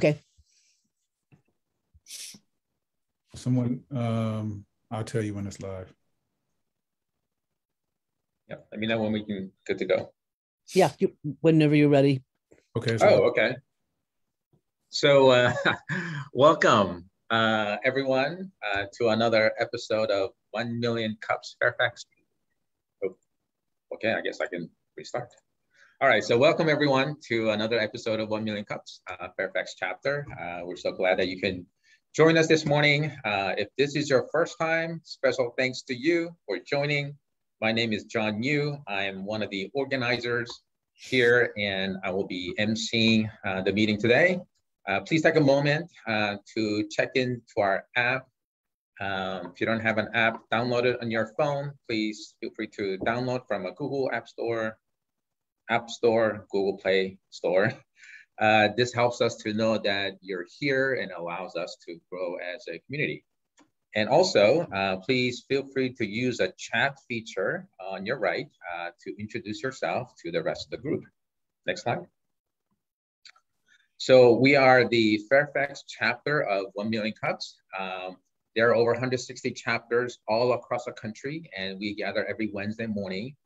Okay. Someone, I'll tell you when it's live. Yeah, let me know when we can good to go. Yeah, whenever you're ready. Okay. Okay. So welcome everyone to another episode of 1 Million Cups Fairfax. Oh, okay, I guess I can restart. All right, so welcome everyone to another episode of 1 Million Cups Fairfax chapter. We're so glad that you can join us this morning. If this is your first time, special thanks to you for joining. My name is John Yu. I am one of the organizers here, and I will be emceeing the meeting today. Please take a moment to check into our app. If you don't have an app, download it on your phone. Please feel free to download from a Google App Store, Google Play Store. This helps us to know that you're here and allows us to grow as a community. And also, please feel free to use a chat feature on your right to introduce yourself to the rest of the group. Next slide. So we are the Fairfax chapter of 1 Million Cups. There are over 160 chapters all across the country, and we gather every Wednesday morning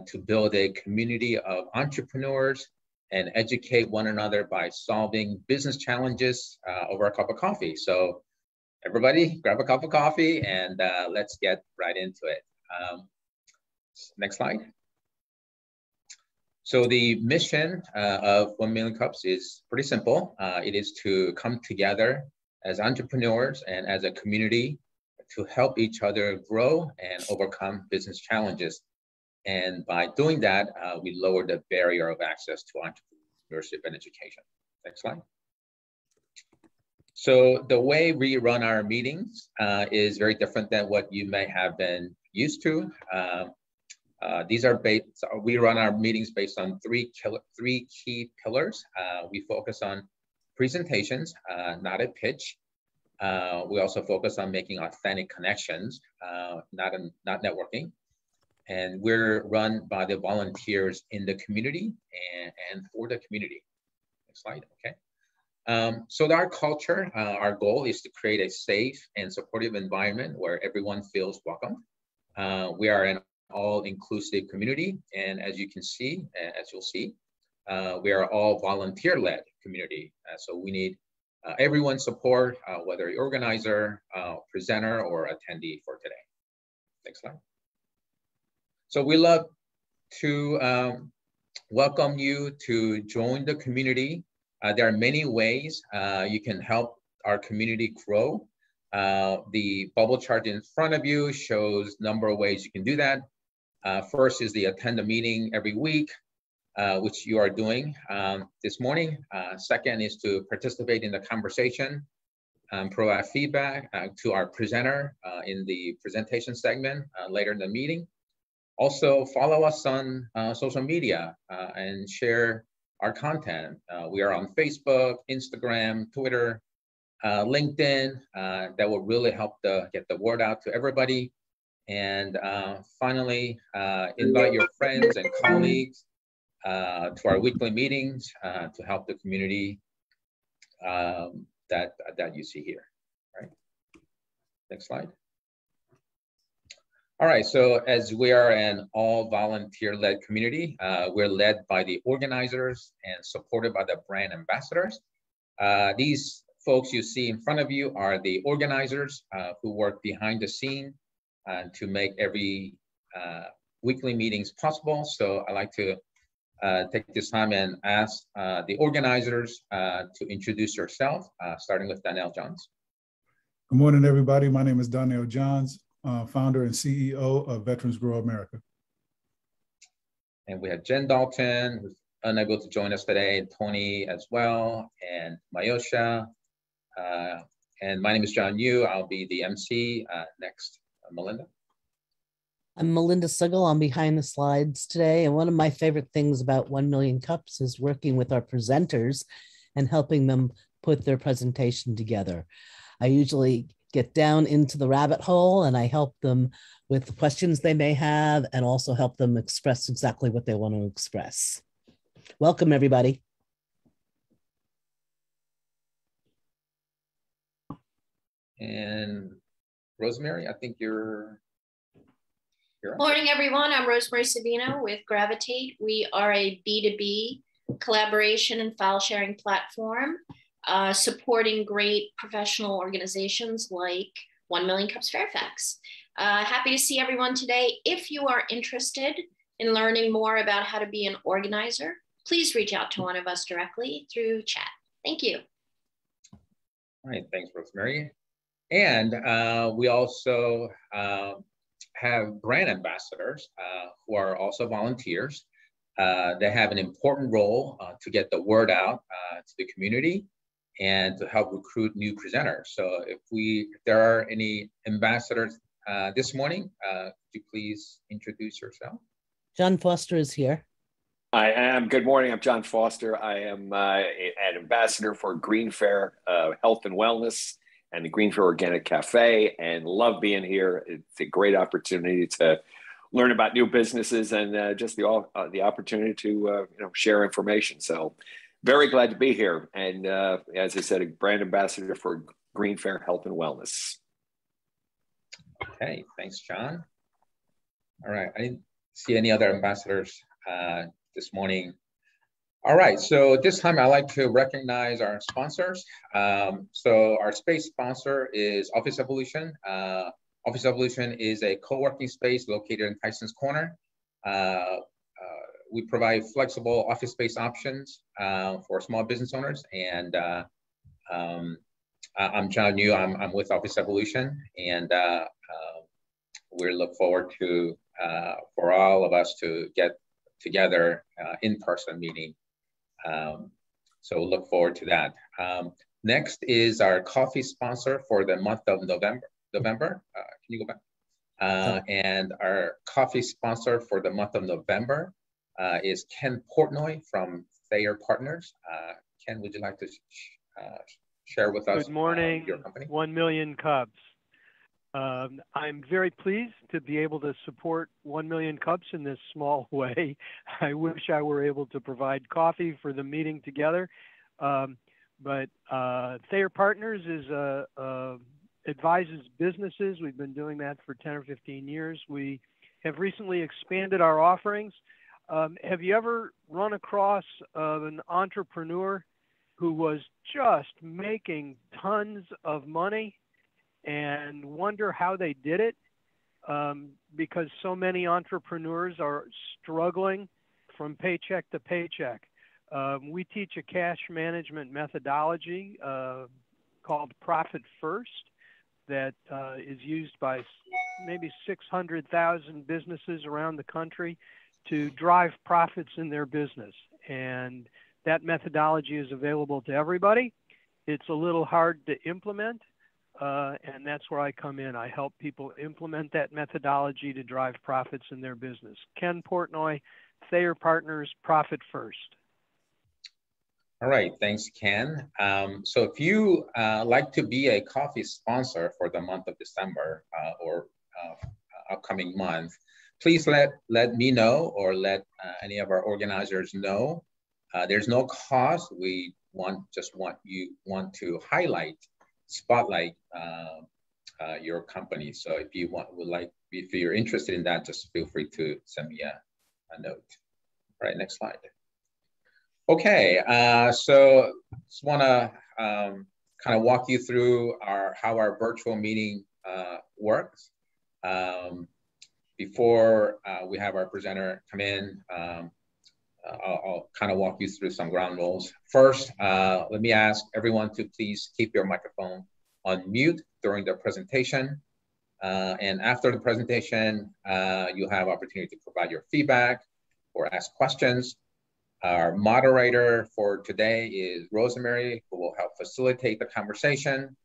to build a community of entrepreneurs and educate one another by solving business challenges over a cup of coffee. So everybody grab a cup of coffee and let's get right into it. Next slide. So the mission of 1 Million Cups is pretty simple. It is to come together as entrepreneurs and as a community to help each other grow and overcome business challenges. And by doing that, we lower the barrier of access to entrepreneurship and education. Next slide. So the way we run our meetings is very different than what you may have been used to. We run our meetings based on three key pillars. We focus on presentations, not a pitch. We also focus on making authentic connections, not networking. And we're run by the volunteers in the community and for the community. Next slide, okay. So our culture, our goal is to create a safe and supportive environment where everyone feels welcome. We are an all-inclusive community, and as you can see, as you'll see, we are all volunteer-led community. So we need everyone's support, whether you're organizer, presenter, or attendee for today. Next slide. So we love to welcome you to join the community. There are many ways you can help our community grow. The bubble chart in front of you shows a number of ways you can do that. First is the attend a meeting every week, which you are doing this morning. Second is to participate in the conversation, provide feedback to our presenter in the presentation segment later in the meeting. Also, follow us on social media and share our content. We are on Facebook, Instagram, Twitter, LinkedIn. That will really help get the word out to everybody. And finally, invite your friends and colleagues to our weekly meetings to help the community that you see here. All right. Next slide. All right, so as we are an all volunteer-led community, we're led by the organizers and supported by the brand ambassadors. These folks you see in front of you are the organizers who work behind the scene to make every weekly meetings possible. So I'd like to take this time and ask the organizers to introduce yourself, starting with Donnell Johns. Good morning, everybody. My name is Donnell Johns, founder and CEO of Veterans Grow America. And we have Jen Dalton, who's unable to join us today, Tony as well, and Mayosha. And my name is John Yu. I'll be the MC. Next, Melinda. I'm Melinda Sigel. I'm behind the slides today. And one of my favorite things about 1 Million Cups is working with our presenters and helping them put their presentation together. I usually get down into the rabbit hole and I help them with the questions they may have and also help them express exactly what they want to express. Welcome, everybody. Rosemary, I think you're here. Morning, everyone. I'm Rosemary Savino with Gravitate. We are a B2B collaboration and file sharing platform supporting great professional organizations like 1MillionCups Fairfax. Happy to see everyone today. If you are interested in learning more about how to be an organizer, please reach out to one of us directly through chat. Thank you. All right, thanks, Rosemary. And we also have brand ambassadors who are also volunteers. They have an important role to get the word out to the community and to help recruit new presenters. So if there are any ambassadors this morning, could you please introduce yourself? John Foster is here. I am. Good morning. I'm John Foster. I am an ambassador for Green Fair Health and Wellness and the Green Fair Organic Cafe, and love being here. It's a great opportunity to learn about new businesses and just the opportunity to share information. So very glad to be here. And as I said, a brand ambassador for Green Fair Health and Wellness. Okay, thanks, John. All right, I didn't see any other ambassadors this morning. All right, so this time I'd like to recognize our sponsors. So our space sponsor is Office Evolution. Office Evolution is a co-working space located in Tyson's Corner. We provide flexible office space options for small business owners. And I'm John Yu, I'm with Office Evolution. And we look forward to, for all of us to get together in-person meeting. So we'll look forward to that. Next is our coffee sponsor for the month of November. Can you go back? And our coffee sponsor for the month of November is Ken Portnoy from Thayer Partners. Ken, would you like to share with us Good morning, your company? 1MillionCups. I'm very pleased to be able to support 1MillionCups in this small way. I wish I were able to provide coffee for the meeting together, but Thayer Partners is advises businesses. We've been doing that for 10 or 15 years. We have recently expanded our offerings. Have you ever run across an entrepreneur who was just making tons of money and wonder how they did it? Because so many entrepreneurs are struggling from paycheck to paycheck. We teach a cash management methodology called Profit First that is used by maybe 600,000 businesses around the country to drive profits in their business. And that methodology is available to everybody. It's a little hard to implement. And that's where I come in. I help people implement that methodology to drive profits in their business. Ken Portnoy, Thayer Partners, Profit First. All right, thanks, Ken. So if you like to be a coffee sponsor for the month of December or upcoming month, please let me know or let any of our organizers know. There's no cost. We want to highlight, spotlight your company. So if you if you're interested in that, just feel free to send me a note. All right, next slide. Okay, so just want to kind of walk you through how our virtual meeting works. Before we have our presenter come in, I'll kind of walk you through some ground rules. First, let me ask everyone to please keep your microphone on mute during the presentation. And after the presentation, you'll have opportunity to provide your feedback or ask questions. Our moderator for today is Rosemary, who will help facilitate the conversation.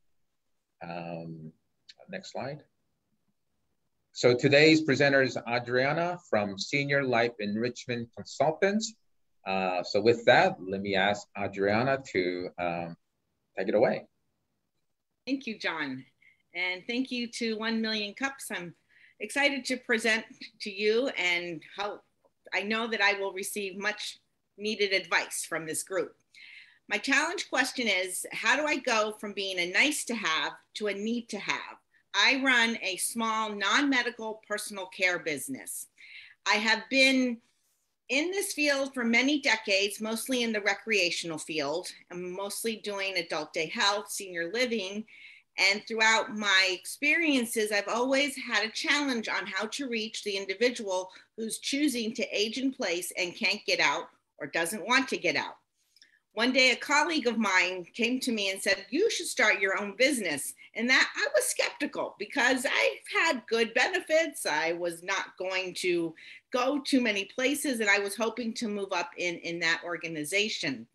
Next slide. So today's presenter is Adriana from Senior Life Enrichment Consultants. So with that, let me ask Adriana to take it away. Thank you, John. And thank you to 1MillionCups. I'm excited to present to you and how I know that I will receive much needed advice from this group. My challenge question is, how do I go from being a nice to have to a need to have? I run a small non-medical personal care business. I have been in this field for many decades, mostly in the recreational field. I'm mostly doing adult day health, senior living. And throughout my experiences, I've always had a challenge on how to reach the individual who's choosing to age in place and can't get out or doesn't want to get out. One day, a colleague of mine came to me and said, "You should start your own business." And that I was skeptical because I've had good benefits. I was not going to go too many places, and I was hoping to move up in that organization.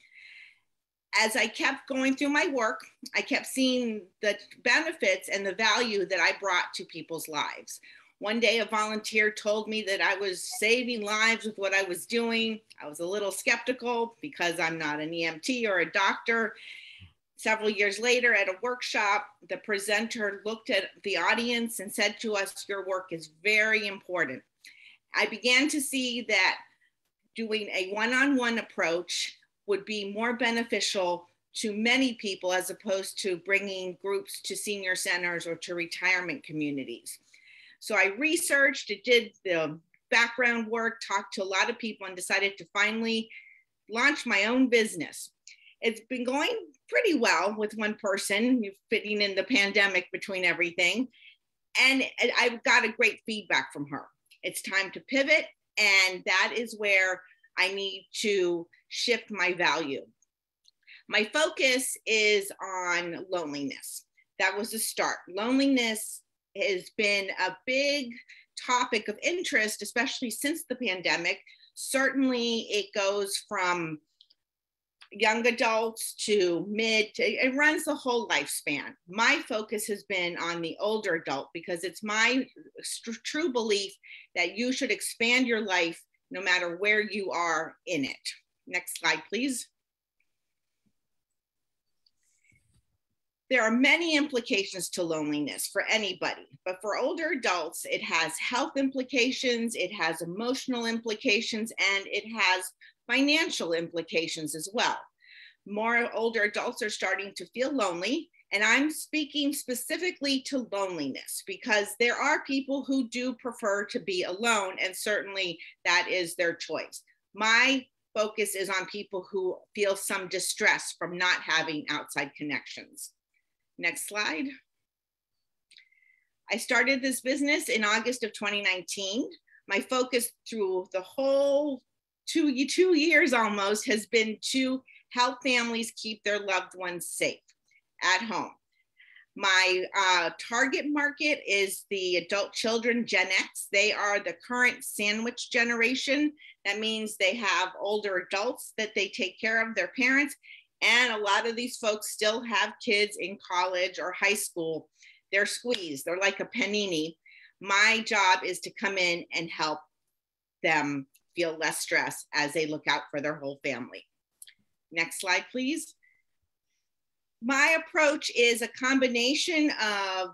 As I kept going through my work, I kept seeing the benefits and the value that I brought to people's lives. One day, a volunteer told me that I was saving lives with what I was doing. I was a little skeptical because I'm not an EMT or a doctor. Several years later at a workshop, the presenter looked at the audience and said to us, "Your work is very important." I began to see that doing a one-on-one approach would be more beneficial to many people as opposed to bringing groups to senior centers or to retirement communities. So I researched, did the background work, talked to a lot of people, and decided to finally launch my own business. It's been going pretty well with one person, fitting in the pandemic between everything. And I've got a great feedback from her. It's time to pivot. And that is where I need to shift my value. My focus is on loneliness. That was the start. Loneliness has been a big topic of interest, especially since the pandemic. Certainly it goes from young adults to it runs the whole lifespan. My focus has been on the older adult because it's my true belief that you should expand your life no matter where you are in it. Next slide, please. There are many implications to loneliness for anybody, but for older adults, it has health implications, it has emotional implications, and it has financial implications as well. More older adults are starting to feel lonely, and I'm speaking specifically to loneliness because there are people who do prefer to be alone, and certainly that is their choice. My focus is on people who feel some distress from not having outside connections. Next slide. I started this business in August of 2019. My focus through the whole two years almost has been to help families keep their loved ones safe at home. My target market is the adult children, Gen X. They are the current sandwich generation. That means they have older adults that they take care of, their parents. And a lot of these folks still have kids in college or high school. They're squeezed, they're like a panini. My job is to come in and help them feel less stress as they look out for their whole family. Next slide, please. My approach is a combination of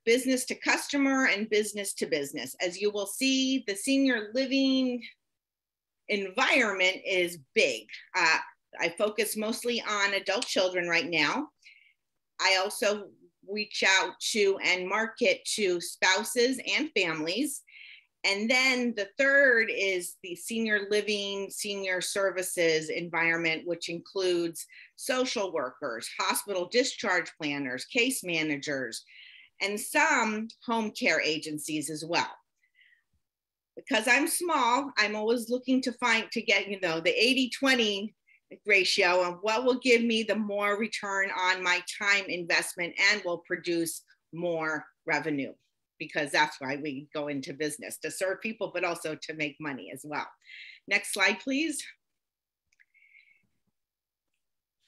business to customer and business to business. As you will see, the senior living environment is big. I focus mostly on adult children right now. I also reach out to and market to spouses and families. And then the third is the senior living, senior services environment, which includes social workers, hospital discharge planners, case managers, and some home care agencies as well. Because I'm small, I'm always looking to get, the 80-20 ratio and what will give me the more return on my time investment and will produce more revenue, because that's why we go into business, to serve people, but also to make money as well. Next slide, please.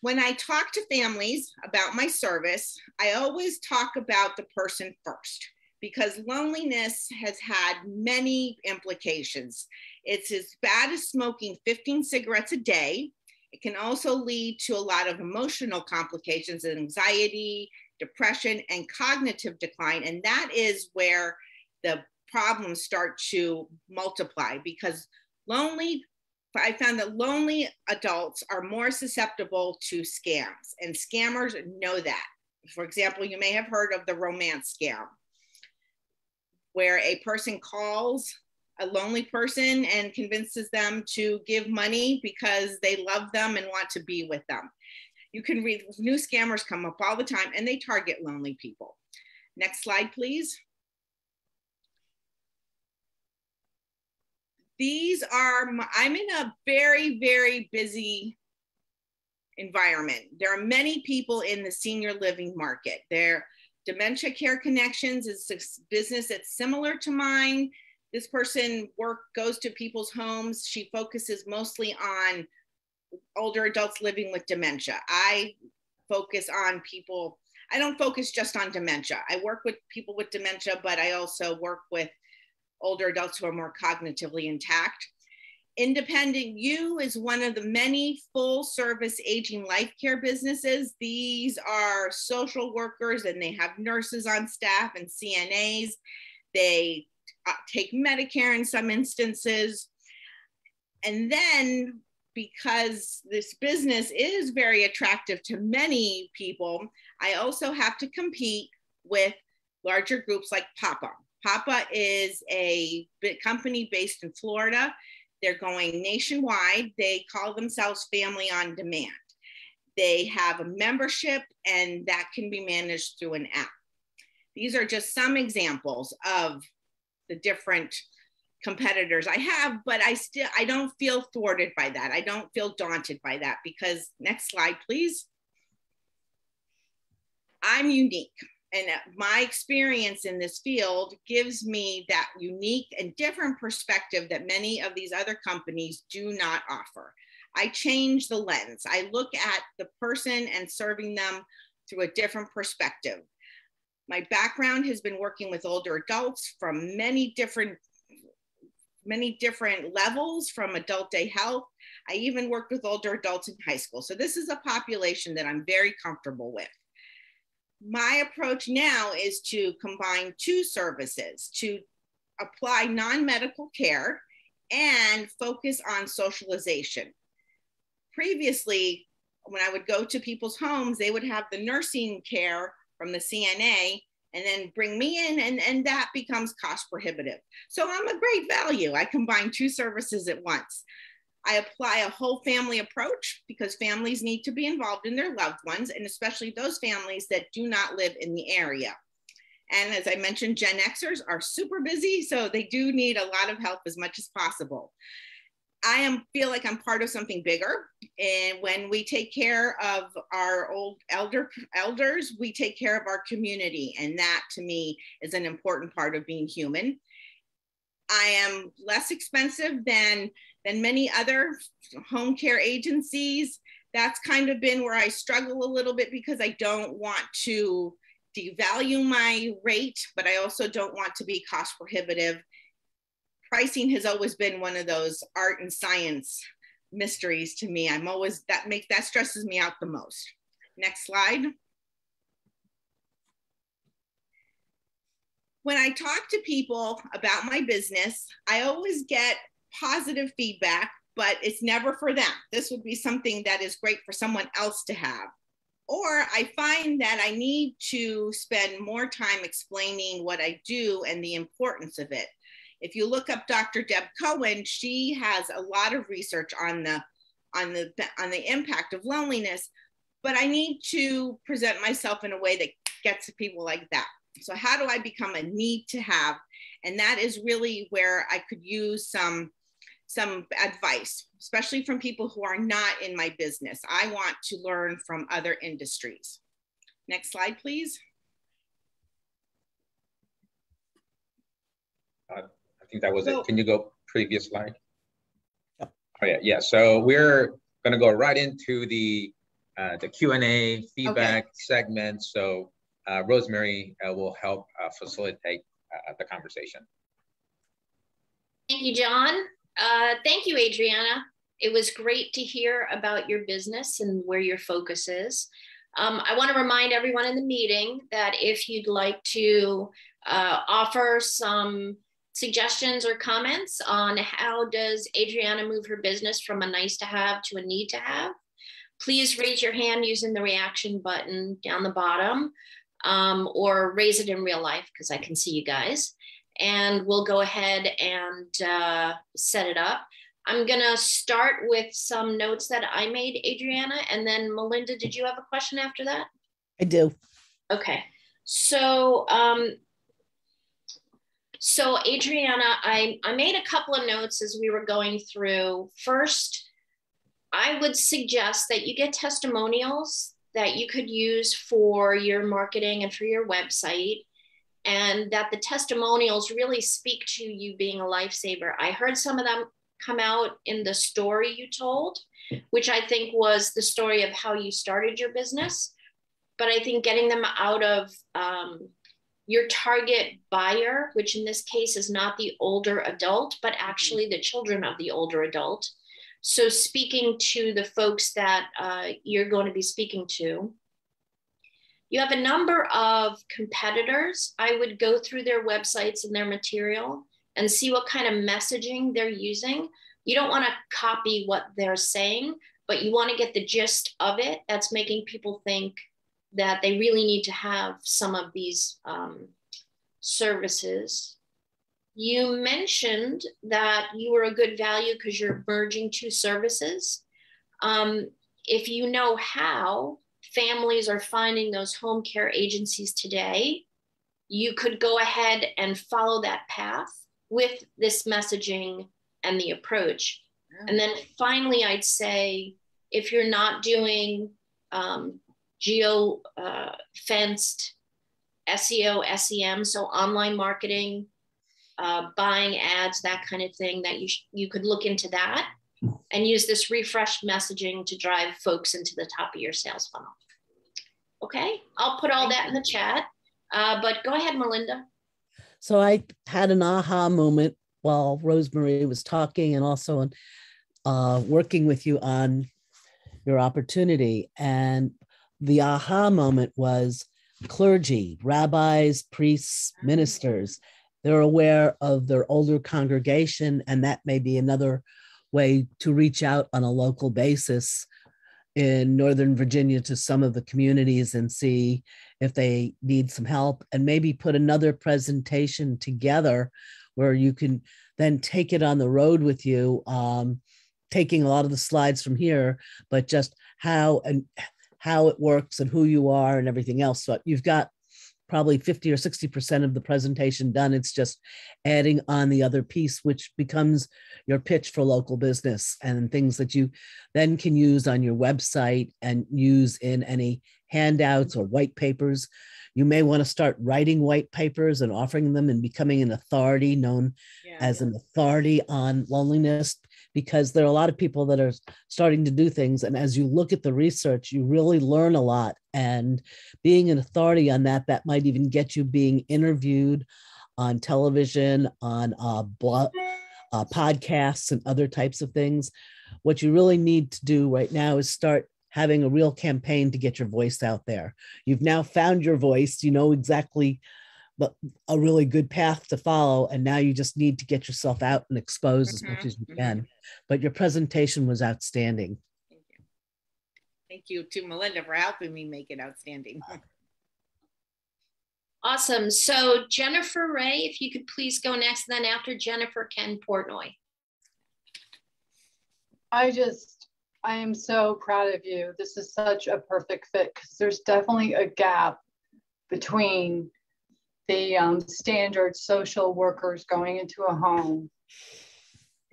When I talk to families about my service, I always talk about the person first, because loneliness has had many implications. It's as bad as smoking 15 cigarettes a day. It can also lead to a lot of emotional complications, anxiety, depression, and cognitive decline. And that is where the problems start to multiply, because I found that lonely adults are more susceptible to scams, and scammers know that. For example, you may have heard of the romance scam. where a person calls a lonely person and convinces them to give money because they love them and want to be with them. You can read, new scammers come up all the time and they target lonely people. Next slide, please. These are, I'm in a very, very busy environment. There are many people in the senior living market. Dementia Care Connections is a business that's similar to mine. This person goes to people's homes. She focuses mostly on older adults living with dementia. I focus on people, I don't focus just on dementia. I work with people with dementia, but I also work with older adults who are more cognitively intact. Independent U is one of the many full service aging life care businesses. These are social workers and they have nurses on staff and CNAs. They take Medicare in some instances. And then because this business is very attractive to many people, I also have to compete with larger groups like Papa. Papa is a big company based in Florida. They're going nationwide. They call themselves Family on Demand. They have a membership and that can be managed through an app. These are just some examples of the different competitors I have, but I don't feel thwarted by that. I don't feel daunted by that because, next slide, please. I'm unique. And my experience in this field gives me that unique and different perspective that many of these other companies do not offer. I change the lens. I look at the person and serving them through a different perspective. My background has been working with older adults from many different levels, from adult day health. I even worked with older adults in high school. So this is a population that I'm very comfortable with. My approach now is to combine two services, to apply non-medical care and focus on socialization. Previously, when I would go to people's homes, they would have the nursing care from the CNA and then bring me in, and that becomes cost prohibitive. So I'm a great value. I combine two services at once. I apply a whole family approach because families need to be involved in their loved ones, and especially those families that do not live in the area. And as I mentioned, Gen Xers are super busy, so they do need a lot of help as much as possible. I feel like I'm part of something bigger. And when we take care of our old elders, we take care of our community. And that to me is an important part of being human. I am less expensive than many other home care agencies. That's kind of been where I struggle a little bit because I don't want to devalue my rate, but I also don't want to be cost prohibitive. Pricing has always been one of those art and science mysteries to me. That stresses me out the most. Next slide. When I talk to people about my business, I always get positive feedback, but it's never for them. This would be something that is great for someone else to have. Or I find that I need to spend more time explaining what I do and the importance of it. If you look up Dr. Deb Cohen, she has a lot of research on the impact of loneliness, but I need to present myself in a way that gets to people like that. So how do I become a need to have? And that is really where I could use some advice, especially from people who are not in my business. I want to learn from other industries. Next slide, please. I think that was it. Can you go previous slide? Yep. Oh yeah. So we're going to go right into the Q&A feedback segment. So Rosemary will help facilitate the conversation. Thank you, John. Thank you, Adriana. It was great to hear about your business and where your focus is. I want to remind everyone in the meeting that if you'd like to offer some suggestions or comments on how does Adriana move her business from a nice to have to a need to have, please raise your hand using the reaction button down the bottom, or raise it in real life because I can see you guys. and we'll go ahead and set it up. I'm gonna start with some notes that I made, Adriana, and then Melinda, did you have a question after that? I do. Okay, so Adriana, I made a couple of notes as we were going through. First, I would suggest that you get testimonials that you could use for your marketing and for your website, and that the testimonials really speak to you being a lifesaver. I heard some of them come out in the story you told, which I think was the story of how you started your business. But I think getting them out of your target buyer, which in this case is not the older adult, but actually the children of the older adult. So speaking to the folks that you're going to be speaking to. You have a number of competitors. I would go through their websites and their material and see what kind of messaging they're using. You don't want to copy what they're saying, but you want to get the gist of it. That's making people think that they really need to have some of these services. You mentioned that you were a good value because you're merging two services. If you know how families are finding those home care agencies today, you could go ahead and follow that path with this messaging and the approach. And then finally, I'd say, if you're not doing geo-fenced SEO, SEM, so online marketing, buying ads, that kind of thing, that you could look into that and use this refreshed messaging to drive folks into the top of your sales funnel. Okay, I'll put all that in the chat, but go ahead, Melinda. So I had an aha moment while Rosemary was talking, and also working with you on your opportunity. And the aha moment was clergy, rabbis, priests, ministers. They're aware of their older congregation, and that may be another way to reach out on a local basis in Northern Virginia to some of the communities and see if they need some help, and maybe put another presentation together where you can then take it on the road with you, taking a lot of the slides from here, but just how it works and who you are and everything else. So you've got probably 50 or 60% of the presentation done. It's just adding on the other piece, which becomes your pitch for local business and things that you then can use on your website and use in any handouts or white papers. You may want to start writing white papers and offering them and becoming an authority, known as an authority on loneliness, because there are a lot of people that are starting to do things. And as you look at the research, you really learn a lot. And being an authority on that, that might even get you being interviewed on television, on podcasts and other types of things. What you really need to do right now is start having a real campaign to get your voice out there. You've now found your voice, you know exactly a really good path to follow, and now you just need to get yourself out and expose as much as you can. But your presentation was outstanding. Thank you. Thank you to Melinda for helping me make it outstanding. Awesome. So Jennifer Ray, if you could please go next, and then after Jennifer, Ken Portnoy. I am so proud of you. This is such a perfect fit, because there's definitely a gap between the standard social workers going into a home,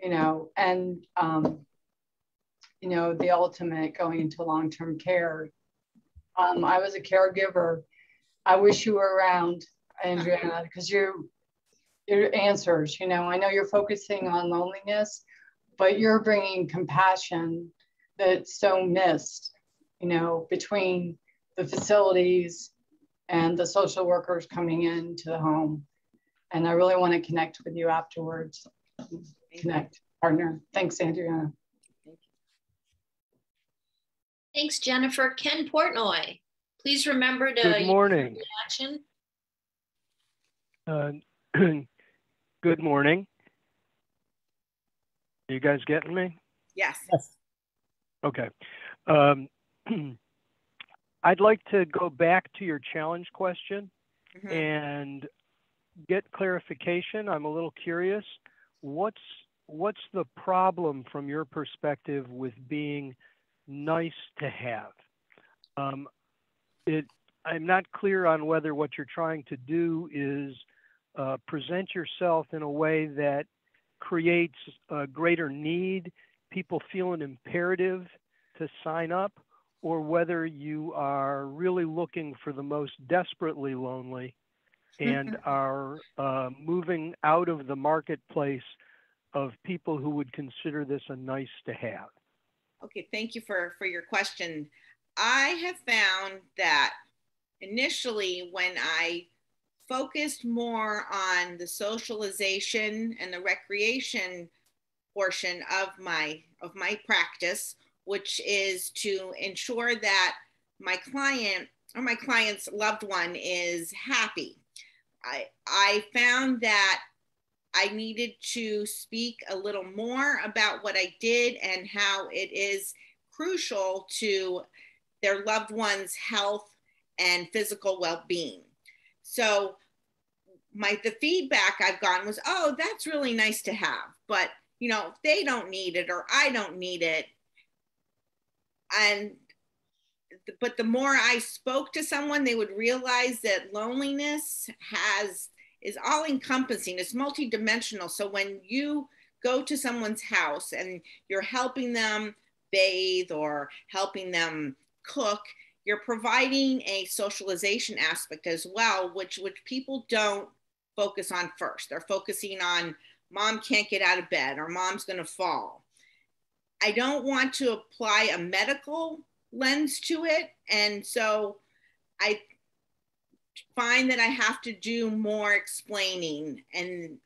and, the ultimate going into long-term care. I was a caregiver. I wish you were around, Adriana, because your answers, I know you're focusing on loneliness, but you're bringing compassion that's so missed, between the facilities and the social workers coming into the home. And I really want to connect with you afterwards. Connect, partner. Thanks, Adriana. Thanks, Jennifer. Ken Portnoy, please remember to Good morning. Action. Good morning. Are you guys getting me? Yes. Okay. I'd like to go back to your challenge question and get clarification. I'm a little curious. What's the problem from your perspective with being nice to have? I'm not clear on whether what you're trying to do is present yourself in a way that creates a greater need, people feel an imperative to sign up, or whether you are really looking for the most desperately lonely and are moving out of the marketplace of people who would consider this a nice to have. Okay, thank you for your question. I have found that initially when I focused more on the socialization and the recreation portion of my practice, which is to ensure that my client or my client's loved one is happy. I found that I needed to speak a little more about what I did and how it is crucial to their loved one's health and physical well-being. So the feedback I've gotten was, oh, that's really nice to have, but you know, they don't need it or I don't need it. But the more I spoke to someone, they would realize that loneliness is all encompassing, it's multidimensional. So when you go to someone's house and you're helping them bathe or helping them cook, you're providing a socialization aspect as well, which people don't focus on first. They're focusing on mom can't get out of bed or mom's going to fall. I don't want to apply a medical lens to it. And so I find that I have to do more explaining and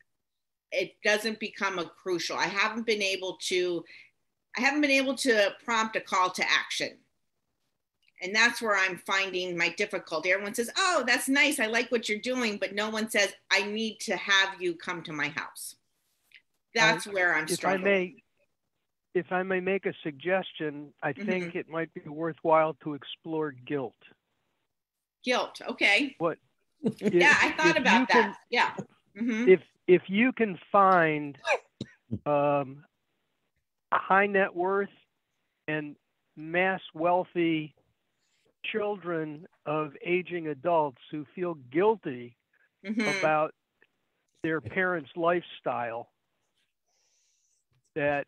it doesn't become a crucial. I haven't been able to prompt a call to action. And that's where I'm finding my difficulty. Everyone says, oh, that's nice, I like what you're doing, but no one says, I need to have you come to my house. That's where I'm struggling. If I may make a suggestion, I think it might be worthwhile to explore guilt. Guilt, okay. What? Yeah, I thought about that. Yeah. If you can find high net worth and mass wealthy children of aging adults who feel guilty about their parents' lifestyle, that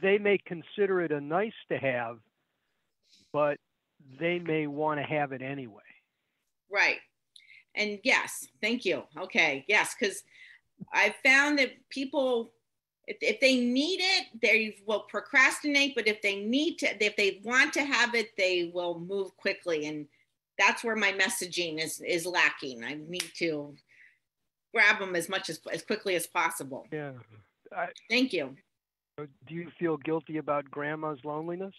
they may consider it a nice to have, but they may want to have it anyway. Right. And yes, thank you. Okay. Yes. Because I found that people, if they need it, they will procrastinate, but if they want to have it, they will move quickly. And that's where my messaging is lacking. I need to grab them as quickly as possible. Yeah. Thank you. Do you feel guilty about grandma's loneliness?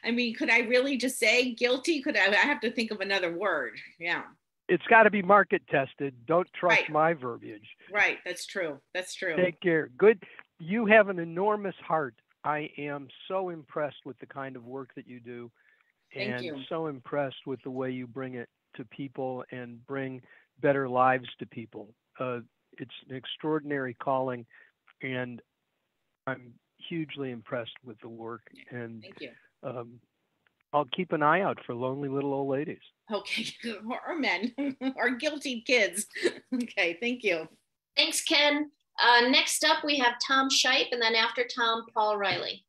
I mean, could I really just say guilty? I have to think of another word. Yeah. It's got to be market tested. Don't trust my verbiage. Right. That's true. That's true. Take care. Good. You have an enormous heart. I am so impressed with the kind of work that you do. Thank you. So impressed with the way you bring it to people and bring better lives to people. It's an extraordinary calling, and I'm hugely impressed with the work. And thank you. I'll keep an eye out for lonely little old ladies. Okay, or men, or guilty kids. Okay, thank you. Thanks, Ken. Next up, we have Tom Shipe, and then after Tom, Paul Riley.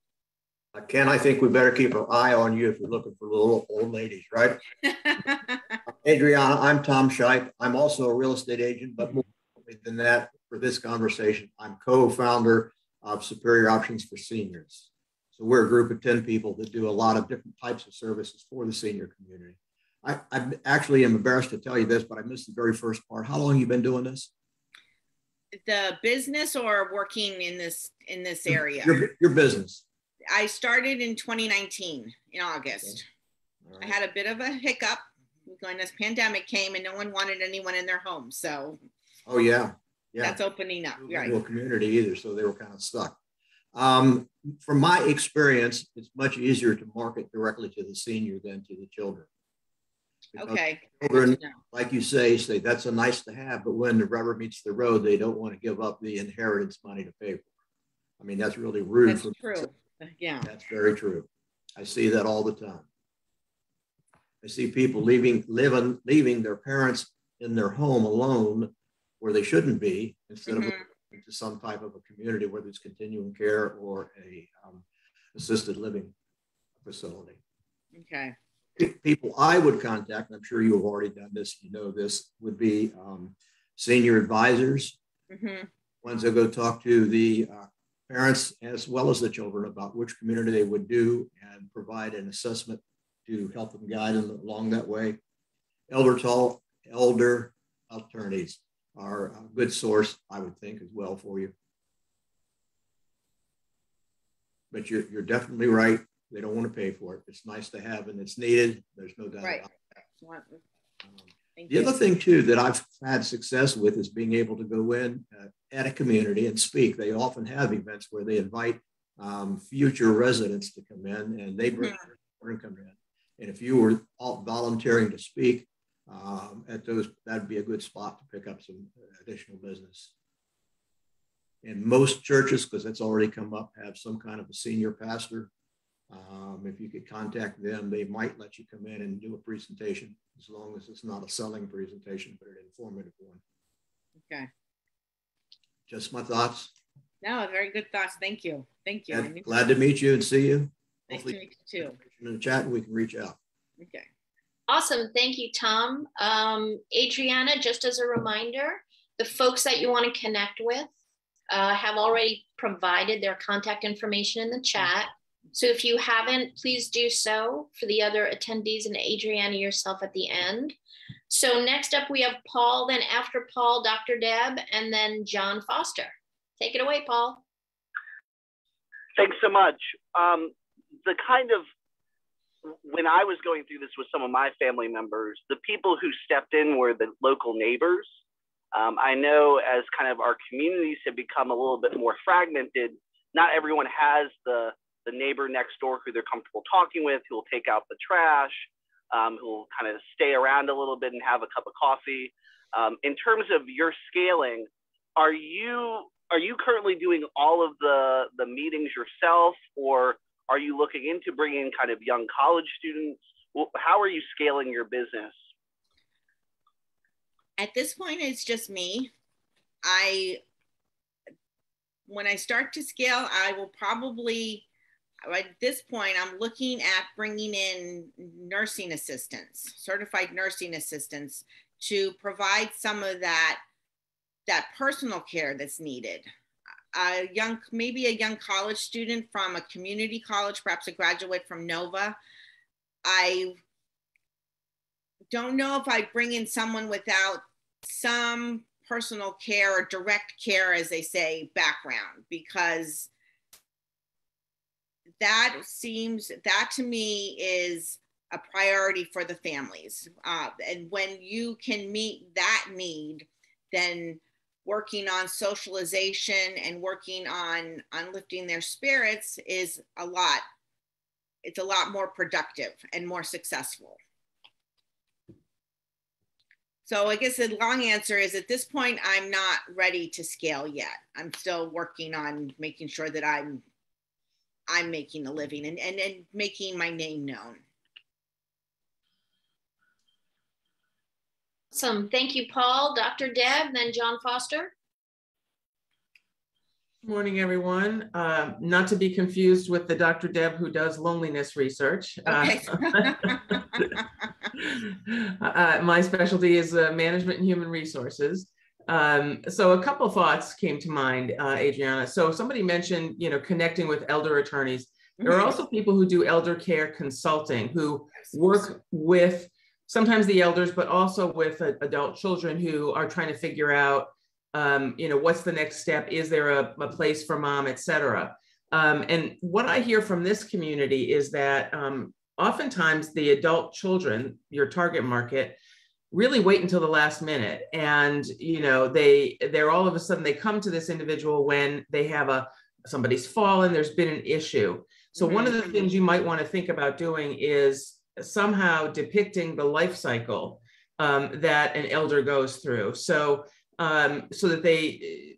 Ken, I think we better keep an eye on you if you're looking for little old ladies, right? Adriana, I'm Tom Shipe. I'm also a real estate agent, but more than that, for this conversation, I'm co-founder of Superior Options for Seniors. So we're a group of 10 people that do a lot of different types of services for the senior community. I actually am embarrassed to tell you this, but I missed the very first part. How long have you been doing this? The business or working in this area? Your business. I started in 2019 in August. Okay. Right. I had a bit of a hiccup when this pandemic came and no one wanted anyone in their home. So. Oh yeah. Yeah. That's opening up. Right. No community either. So they were kind of stuck. From my experience, it's much easier to market directly to the senior than to the children. Okay. Children, like you say, that's a nice to have, but when the rubber meets the road, they don't want to give up the inheritance money to pay for it. I mean, that's really rude. That's true. Yeah. That's very true. I see that all the time. I see people leaving their parents in their home alone where they shouldn't be, instead of going to some type of a community, whether it's continuing care or a assisted living facility. Okay. People I would contact, and I'm sure you have already done this, you know this, would be senior advisors, ones that go talk to the parents as well as the children about which community they would do and provide an assessment to help them guide them along that way. Elder attorneys are a good source, I would think, as well for you. But you're definitely right. They don't want to pay for it. It's nice to have and it's needed. There's no doubt about that. The other thing too that I've had success with is being able to go in at a community and speak. They often have events where they invite future residents to come in, and they bring their come in. And if you were volunteering to speak at those, that'd be a good spot to pick up some additional business. And most churches, because that's already come up, have some kind of a senior pastor. If you could contact them, they might let you come in and do a presentation, as long as it's not a selling presentation, but an informative one. Okay. Just my thoughts. No, very good thoughts. Thank you. Thank you. Glad to meet you and see you. Nice to meet you too. In the chat, we can reach out. Okay. Awesome. Thank you, Tom. Adriana, just as a reminder, the folks that you want to connect with have already provided their contact information in the chat. So if you haven't, please do so for the other attendees and Adriana yourself at the end. So next up we have Paul, then after Paul, Dr. Deb, and then John Foster. Take it away, Paul. Thanks so much. When I was going through this with some of my family members, the people who stepped in were the local neighbors. I know as kind of our communities have become a little bit more fragmented, not everyone has the neighbor next door who they're comfortable talking with, who will take out the trash, who will kind of stay around a little bit and have a cup of coffee. In terms of your scaling, are you currently doing all of the meetings yourself, or are you looking into bringing kind of young college students? How are you scaling your business? At this point, it's just me. When I start to scale, I will probably, at this point, I'm looking at bringing in nursing assistants, certified nursing assistants, to provide some of that personal care that's needed. Maybe a young college student from a community college, perhaps a graduate from Nova. I don't know if I bring in someone without some personal care or direct care, as they say, background, because that to me is a priority for the families. And when you can meet that need, then working on socialization and working on lifting their spirits is it's a lot more productive and more successful. So I guess the long answer is, at this point, I'm not ready to scale yet. I'm still working on making sure that I'm making a living and making my name known. Awesome. Thank you, Paul. Dr. Deb, then John Foster. Good morning, everyone. Not to be confused with the Dr. Deb who does loneliness research. Okay. My specialty is management and human resources. So a couple thoughts came to mind, Adriana. So somebody mentioned, connecting with elder attorneys. There are also people who do elder care consulting, who work with sometimes the elders, but also with adult children who are trying to figure out, what's the next step? Is there a place for mom, et cetera? And what I hear from this community is that oftentimes the adult children, your target market, really wait until the last minute. And, they're all of a sudden, they come to this individual when they have somebody's fallen, there's been an issue. So one of the things you might want to think about doing is somehow depicting the life cycle that an elder goes through. So, so that they,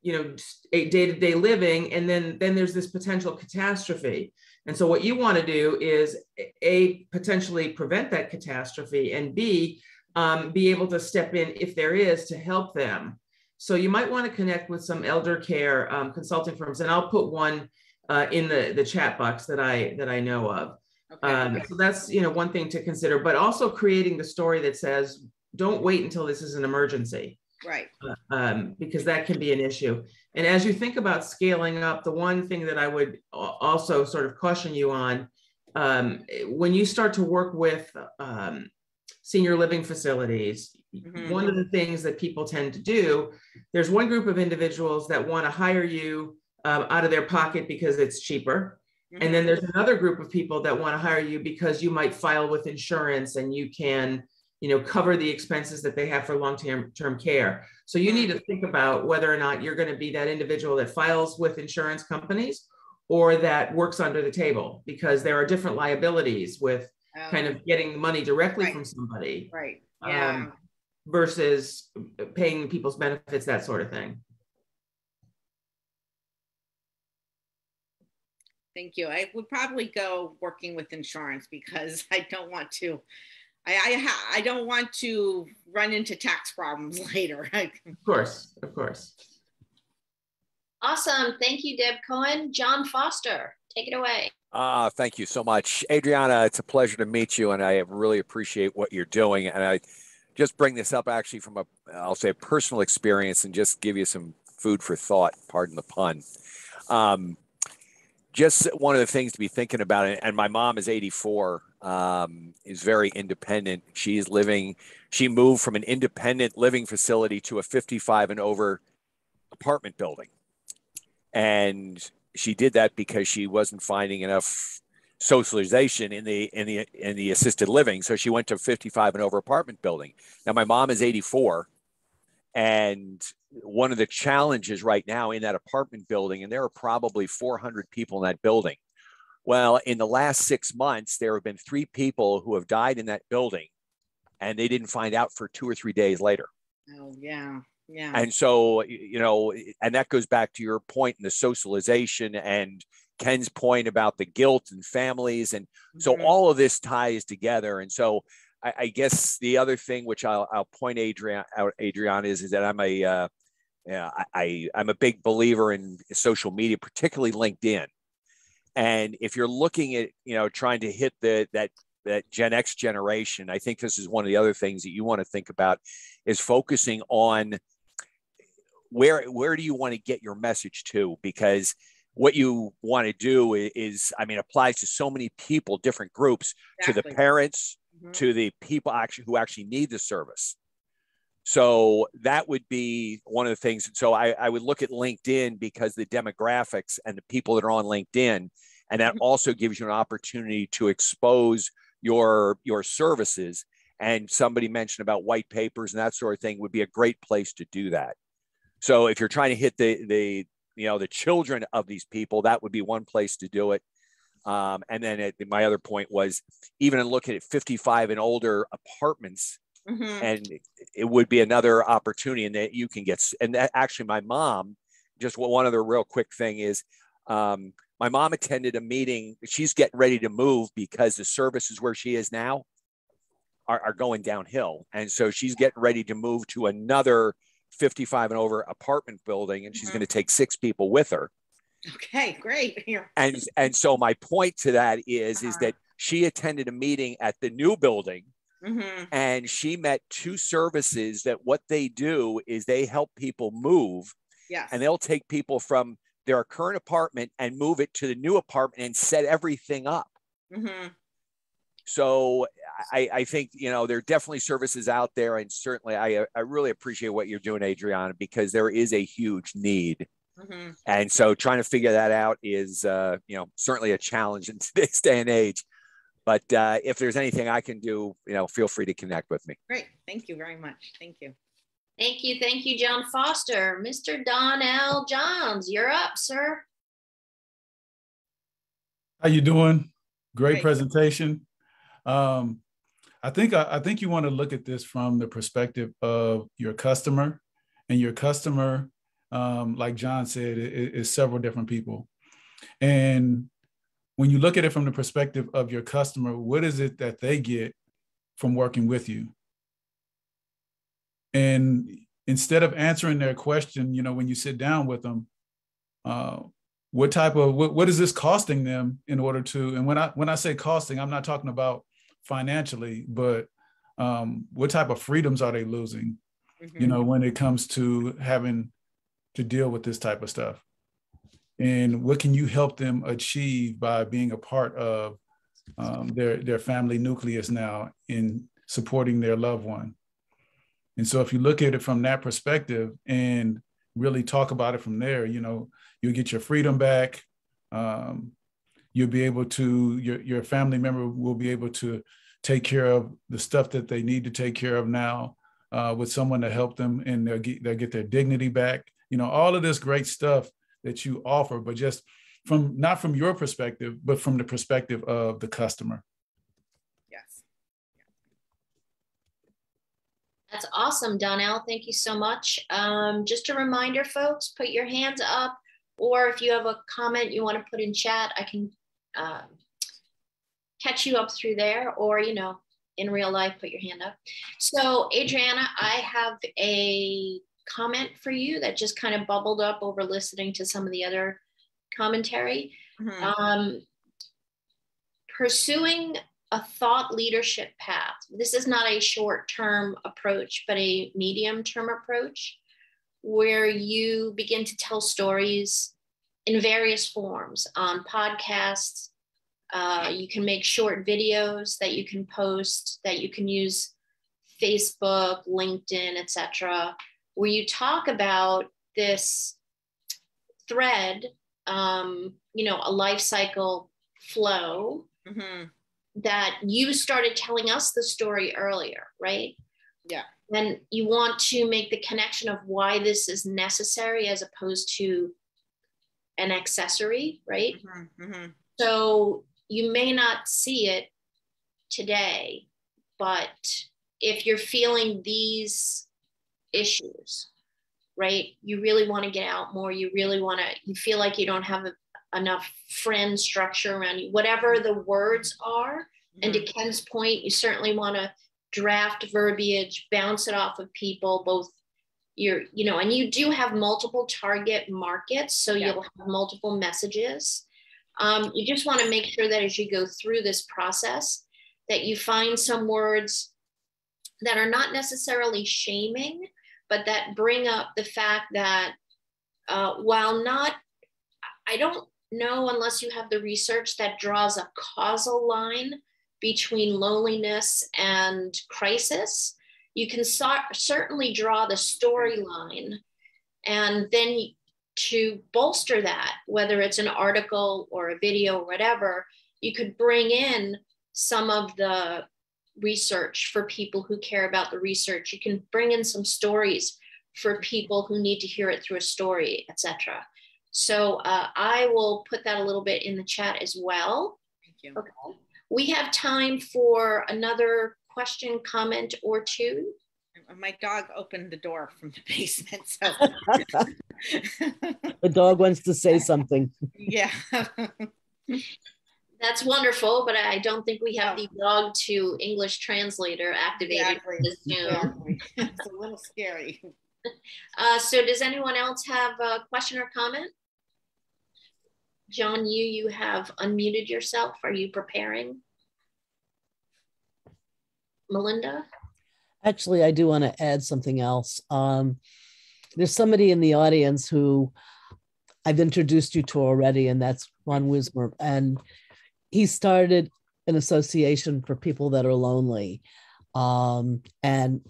you know, a day-to-day living, and then there's this potential catastrophe. And so what you want to do is A, potentially prevent that catastrophe, and B, be able to step in if there is to help them. So you might want to connect with some elder care consulting firms, and I'll put one in the chat box that I know of. Okay. So that's, you know, one thing to consider, but also creating the story that says, don't wait until this is an emergency. Right. Because that can be an issue. And as you think about scaling up, the one thing that I would also sort of caution you on, when you start to work with senior living facilities, one of the things that people tend to do, there's one group of individuals that want to hire you out of their pocket because it's cheaper. And then there's another group of people that want to hire you because you might file with insurance and you can, you know, cover the expenses that they have for long-term care. So you need to think about whether or not you're going to be that individual that files with insurance companies or that works under the table, because there are different liabilities with kind of getting money directly from somebody. Right. Yeah. Versus paying people's benefits, that sort of thing. Thank you. I would probably go working with insurance because I don't want to. I don't want to run into tax problems later. Of course, of course. Awesome. Thank you, Deb Cohen. John Foster, take it away. Thank you so much. Adriana, it's a pleasure to meet you, and I really appreciate what you're doing. And I just bring this up actually from I'll say a personal experience, and just give you some food for thought, pardon the pun. Just one of the things to be thinking about, and my mom is 84, is very independent. She moved from an independent living facility to a 55 and over apartment building. And she did that because she wasn't finding enough socialization in the assisted living. So she went to a 55 and over apartment building. Now my mom is 84, and one of the challenges right now in that apartment building, and there are probably 400 people in that building. Well, in the last 6 months, there have been 3 people who have died in that building, and they didn't find out for 2 or 3 days later. Oh, yeah. Yeah. And so, you know, and that goes back to your point in the socialization and Ken's point about the guilt and families. And so all of this ties together. And so I guess the other thing, which I'll point Adriana, is that I'm a big believer in social media, particularly LinkedIn. And if you're looking at, you know, trying to hit that Gen X generation, I think this is one of the other things that you want to think about, is focusing on where do you want to get your message to? Because what you want to do is, I mean, applies to so many people, different groups, exactly. To the parents, to the people who actually need the service. So that would be one of the things. So I would look at LinkedIn, because the demographics and the people that are on LinkedIn, and that also gives you an opportunity to expose your services. And somebody mentioned about white papers and that sort of thing would be a great place to do that. So if you're trying to hit the children of these people, that would be one place to do it. And then my other point was even looking at 55 and older apartments, and it would be another opportunity, and that you can get. And that, actually, my mom, just one other real quick thing is, my mom attended a meeting. She's getting ready to move because the services where she is now are going downhill, and so she's getting ready to move to another 55 and over apartment building, and she's going to take 6 people with her. Okay, great. And so my point to that is that she attended a meeting at the new building, and she met 2 services that what they do is they help people move. Yes. And they'll take people from their current apartment and move it to the new apartment and set everything up. So I think, you know, there are definitely services out there, and certainly I really appreciate what you're doing, Adriana, because there is a huge need. And so trying to figure that out is, you know, certainly a challenge in today's day and age. But if there's anything I can do, you know, feel free to connect with me. Great. Thank you very much. Thank you. Thank you. Thank you, John Foster. Mr. Don L. Johns, you're up, sir. How you doing? Great presentation. I think you want to look at this from the perspective of your customer, and your customer, like John said, is several different people. And when you look at it from the perspective of your customer, what is it that they get from working with you? And instead of answering their question, when you sit down with them, what is this costing them in order to, and when I say costing, I'm not talking about financially, but what type of freedoms are they losing, when it comes to having to deal with this type of stuff? And what can you help them achieve by being a part of their family nucleus now in supporting their loved one? And so if you look at it from that perspective and really talk about it from there, you'll get your freedom back. You'll be able to, your family member will be able to take care of the stuff that they need to take care of now with someone to help them, and they'll get their dignity back. All of this great stuff that you offer, but just not from your perspective, but from the perspective of the customer. Yes. That's awesome, Donnell. Thank you so much. Just a reminder, folks, put your hands up, or if you have a comment you want to put in chat, I can catch you up through there, or, in real life, put your hand up. So Adriana, I have a comment for you that just kind of bubbled up over listening to some of the other commentary. Pursuing a thought leadership path. This is not a short-term approach, but a medium-term approach where you begin to tell stories in various forms on podcasts. You can make short videos that you can post, that you can use Facebook, LinkedIn, etc., where you talk about this thread, a life cycle flow that you started telling us the story earlier, right? Yeah. And you want to make the connection of why this is necessary as opposed to an accessory, right? So you may not see it today, but if you're feeling these issues, right? You really want to get out more. You feel like you don't have enough friend structure around you, whatever the words are. And to Ken's point, you certainly want to draft verbiage, bounce it off of people, both and you do have multiple target markets. So you'll have multiple messages. You just want to make sure that as you go through this process, that you find some words that are not necessarily shaming, but that bring up the fact that I don't know unless you have the research that draws a causal line between loneliness and crisis. You can certainly draw the storyline, and then to bolster that, whether it's an article or a video or whatever, you could bring in some of the research for people who care about the research. You can bring in some stories for people who need to hear it through a story, etc. So I will put that a little bit in the chat as well. Thank you. Okay. We have time for another question, comment, or two. My dog opened the door from the basement. So. The dog wants to say something. Yeah. That's wonderful, but I don't think we have the dog to English translator activated. Exactly. It's a little scary. So does anyone else have a question or comment? John, you have unmuted yourself. Are you preparing? Melinda? Actually, I do want to add something else. There's somebody in the audience who I've introduced you to already, and that's Ron Wismer. And he started an association for people that are lonely. And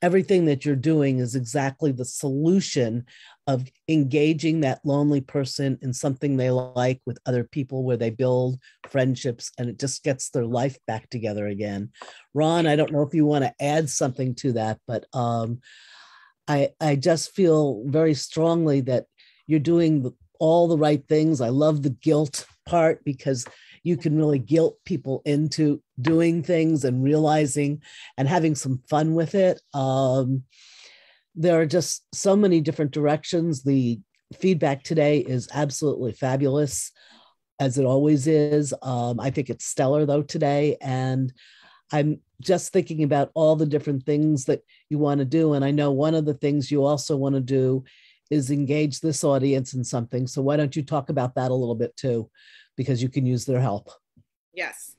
everything that you're doing is exactly the solution of engaging that lonely person in something they like with other people, where they build friendships and it just gets their life back together again. Ron, I don't know if you want to add something to that, but I just feel very strongly that you're doing all the right things. I love the guilt part, because you can really guilt people into doing things and realizing and having some fun with it. There are just so many different directions. The feedback today is absolutely fabulous, as it always is. I think it's stellar though today. And I'm just thinking about all the different things that you want to do. And I know one of the things you also want to do is engage this audience in something. So why don't you talk about that a little bit too, because you can use their help. Yes.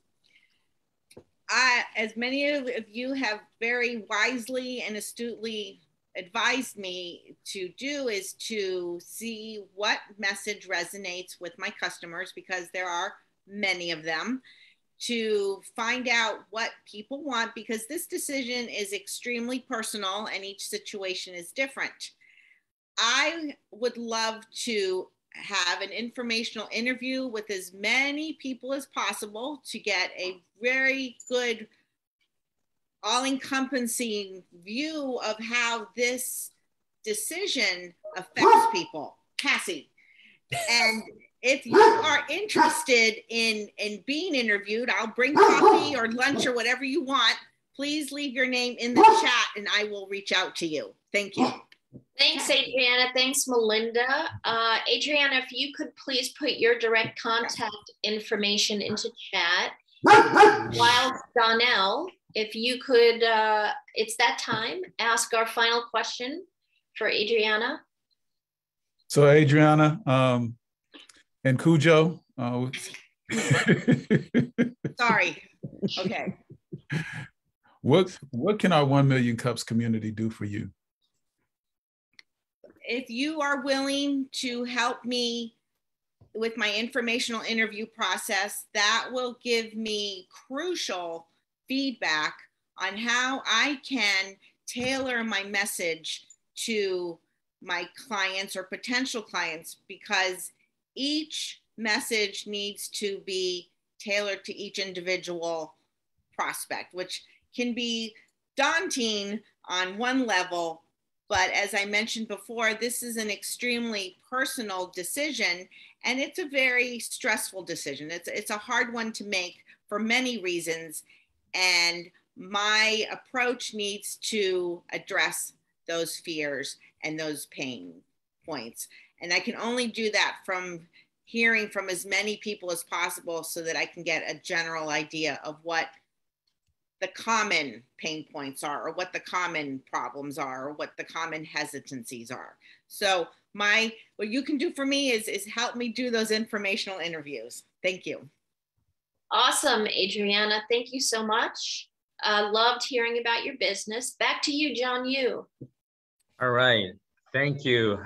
As many of you have very wisely and astutely advised me to do, is to see what message resonates with my customers, because there are many of them, to find out what people want, because this decision is extremely personal and each situation is different. I would love to have an informational interview with as many people as possible to get a very good all-encompassing view of how this decision affects people. Cassie, and if you are interested in being interviewed, I'll bring coffee or lunch or whatever you want. Please leave your name in the chat and I will reach out to you. Thank you. Thanks, Adriana. Thanks, Melinda. Adriana, if you could please put your direct contact information into chat. While Donnell, if you could, it's that time, ask our final question for Adriana. So Adriana and Cujo. Sorry. Okay. What can our 1 Million Cups community do for you? If you are willing to help me with my informational interview process, that will give me crucial feedback on how I can tailor my message to my clients or potential clients, because each message needs to be tailored to each individual prospect, which can be daunting on one level. But as I mentioned before, this is an extremely personal decision, and it's a very stressful decision. It's a hard one to make for many reasons. And my approach needs to address those fears and those pain points. And I can only do that from hearing from as many people as possible so that I can get a general idea of what the common pain points are, or what the common problems are, or what the common hesitancies are. So what you can do for me is help me do those informational interviews. Thank you. Awesome, Adriana. Thank you so much. Loved hearing about your business. Back to you, John Yu. All right. Thank you.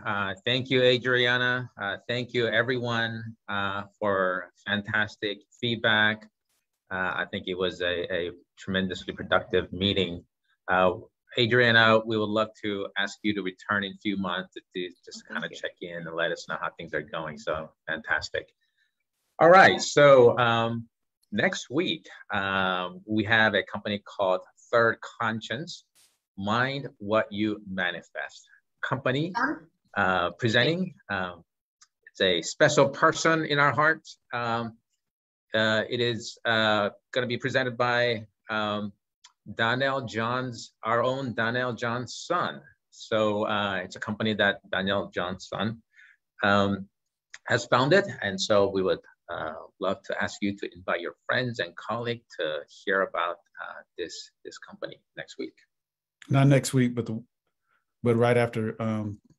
Thank you, Adriana. Thank you, everyone, for fantastic feedback. I think it was a tremendously productive meeting. Adriana, we would love to ask you to return in a few months to just kind of check in and let us know how things are going. So fantastic. All right. So next week, we have a company called Third Conscience, Mind What You Manifest company presenting. It's a special person in our hearts. It is going to be presented by Donnell John's, our own Donnell John's son. So it's a company that Donnell John's son has founded. And so we would love to ask you to invite your friends and colleagues to hear about this company next week. Not next week, but right after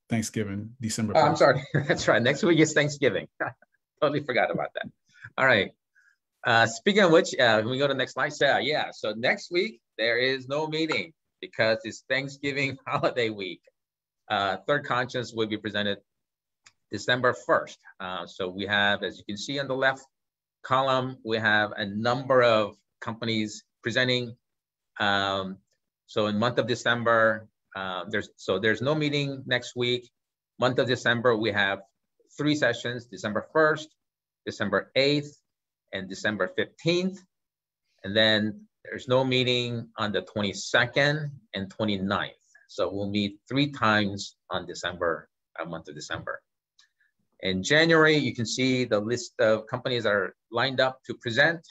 Thanksgiving, December 1st. I'm sorry. That's right. Next week is Thanksgiving. Totally forgot about that. All right. Speaking of which, can we go to the next slide? Yeah. So next week, there is no meeting because it's Thanksgiving holiday week. Third Conscience will be presented December 1st. So we have, as you can see on the left column, we have a number of companies presenting. So in month of December, there's no meeting next week. Month of December, we have 3 sessions, December 1st, December 8th, and December 15th. And then there's no meeting on the 22nd and 29th. So we'll meet 3 times on month of December. In January, you can see the list of companies that are lined up to present.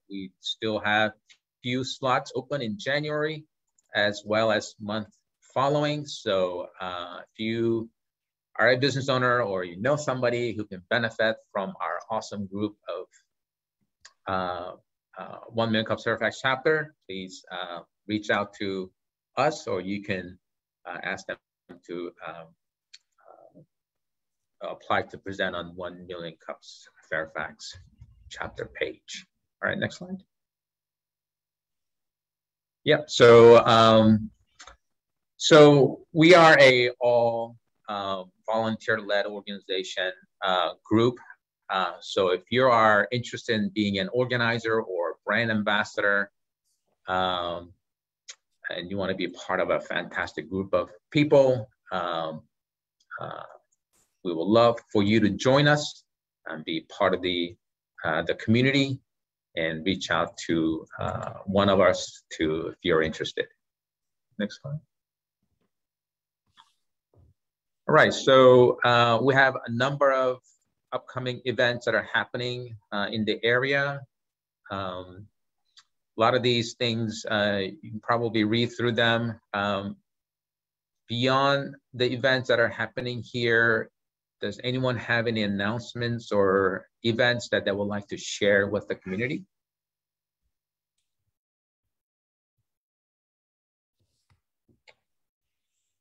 We still have few slots open in January, as well as month following. So if you are a business owner or you know somebody who can benefit from our awesome group of 1 Million Cups Fairfax chapter, please reach out to us, or you can ask them to apply to present on 1 Million Cups Fairfax chapter page. All right, next slide. Yep. So we are a all volunteer-led organization group. So if you are interested in being an organizer or brand ambassador, and you want to be part of a fantastic group of people, we would love for you to join us and be part of the community, and reach out to one of us if you're interested. Next slide. All right, so we have a number of upcoming events that are happening in the area. A lot of these things, you can probably read through them. Beyond the events that are happening here, does anyone have any announcements or events that they would like to share with the community?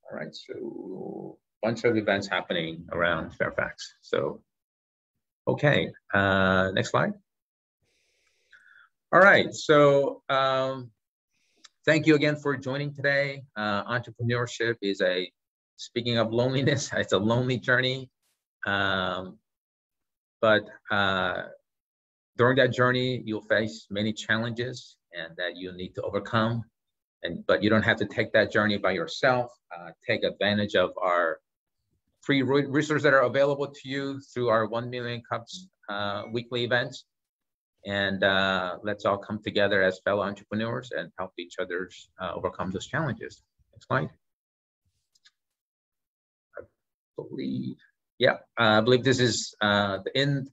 All right, so a bunch of events happening around Fairfax. So, okay, next slide. All right, so thank you again for joining today. Entrepreneurship is speaking of loneliness, it's a lonely journey. But during that journey, you'll face many challenges and that you'll need to overcome. But you don't have to take that journey by yourself. Take advantage of our free resources that are available to you through our 1 Million Cups weekly events. And let's all come together as fellow entrepreneurs and help each other overcome those challenges. Next slide. I believe this is the end